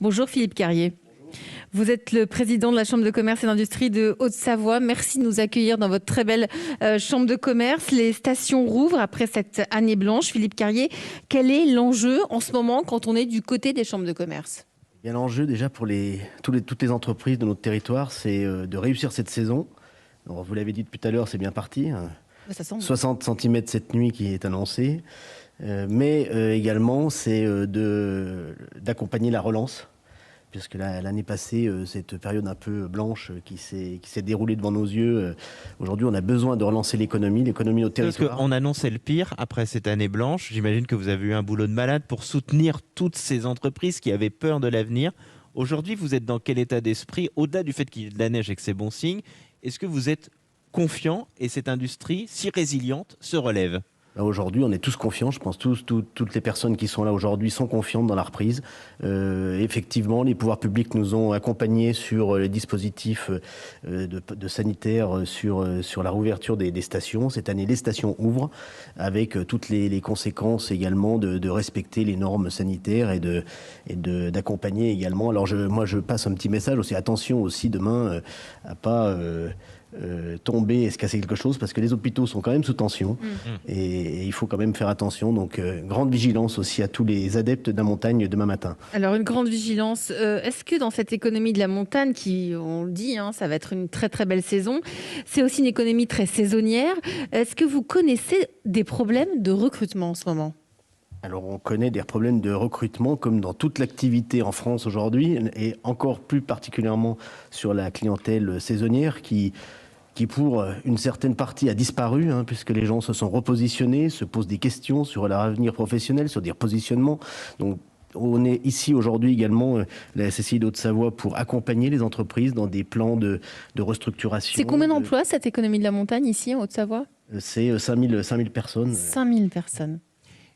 Bonjour Philippe Carrier. Vous êtes le président de la Chambre de commerce et d'industrie de Haute-Savoie. Merci de nous accueillir dans votre très belle chambre de commerce. Les stations rouvrent après cette année blanche. Philippe Carrier, quel est l'enjeu en ce moment quand on est du côté des chambres de commerce ? Bien, l'enjeu déjà pour toutes les entreprises de notre territoire, c'est de réussir cette saison. Alors, vous l'avez dit tout à l'heure, c'est bien parti. Ça semble. 60 cm cette nuit qui est annoncée. Mais également, c'est d'accompagner la relance. Puisque l'année passée, cette période un peu blanche qui s'est déroulée devant nos yeux, aujourd'hui on a besoin de relancer l'économie de nos territoires. Parce qu'on annonçait le pire après cette année blanche. J'imagine que vous avez eu un boulot de malade pour soutenir toutes ces entreprises qui avaient peur de l'avenir. Aujourd'hui, vous êtes dans quel état d'esprit? Au-delà du fait qu'il y ait de la neige et que c'est bon signe, est-ce que vous êtes confiant et cette industrie si résiliente se relève? Aujourd'hui, on est tous confiants. Je pense toutes les personnes qui sont là aujourd'hui sont confiantes dans la reprise. Effectivement, les pouvoirs publics nous ont accompagnés sur les dispositifs de sanitaires, sur la réouverture des stations. Cette année, les stations ouvrent avec toutes les conséquences également de respecter les normes sanitaires et d'accompagner également. Alors moi, je passe un petit message aussi. Attention aussi demain à pas tomber et se casser quelque chose, parce que les hôpitaux sont quand même sous tension et il faut quand même faire attention. Donc grande vigilance aussi à tous les adeptes de la montagne demain matin. Alors une grande vigilance. Est-ce que dans cette économie de la montagne, qui on le dit, ça va être une très très belle saison, c'est aussi une économie très saisonnière. Est-ce que vous connaissez des problèmes de recrutement en ce moment ? Alors on connaît des problèmes de recrutement comme dans toute l'activité en France aujourd'hui, et encore plus particulièrement sur la clientèle saisonnière qui pour une certaine partie a disparu, puisque les gens se sont repositionnés, se posent des questions sur leur avenir professionnel, sur des repositionnements. Donc on est ici aujourd'hui également, la SCI d'Haute-Savoie, pour accompagner les entreprises dans des plans de restructuration. C'est combien d'emplois cette économie de la montagne ici en Haute-Savoie ? C'est 5000 personnes. 5000 personnes.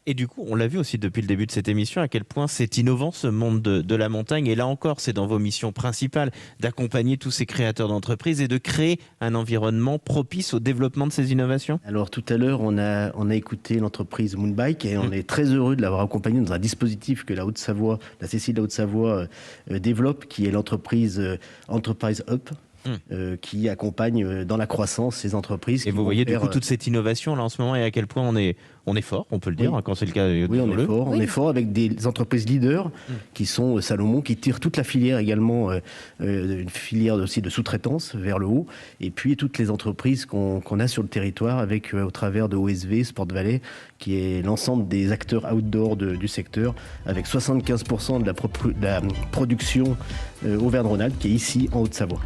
Et du coup, on l'a vu aussi depuis le début de cette émission, à quel point c'est innovant ce monde de la montagne. Et là encore, c'est dans vos missions principales d'accompagner tous ces créateurs d'entreprises et de créer un environnement propice au développement de ces innovations. Alors tout à l'heure, on a écouté l'entreprise Moonbike et on est très heureux de l'avoir accompagné dans un dispositif que la Haute-Savoie, la CCI de la Haute-Savoie développe, qui est l'entreprise Enterprise Up. Qui accompagne dans la croissance ces entreprises. Et vous voyez du coup toute cette innovation là en ce moment et à quel point on est fort, on peut le dire, quand c'est le cas. Oui, on est fort avec des entreprises leaders qui sont Salomon, qui tirent toute la filière également, une filière aussi de sous-traitance vers le haut, et puis toutes les entreprises qu'on a sur le territoire avec au travers de OSV, Sport Valley, qui est l'ensemble des acteurs outdoor du secteur, avec 75% de la production Auvergne-Rhône-Alpes qui est ici en Haute-Savoie.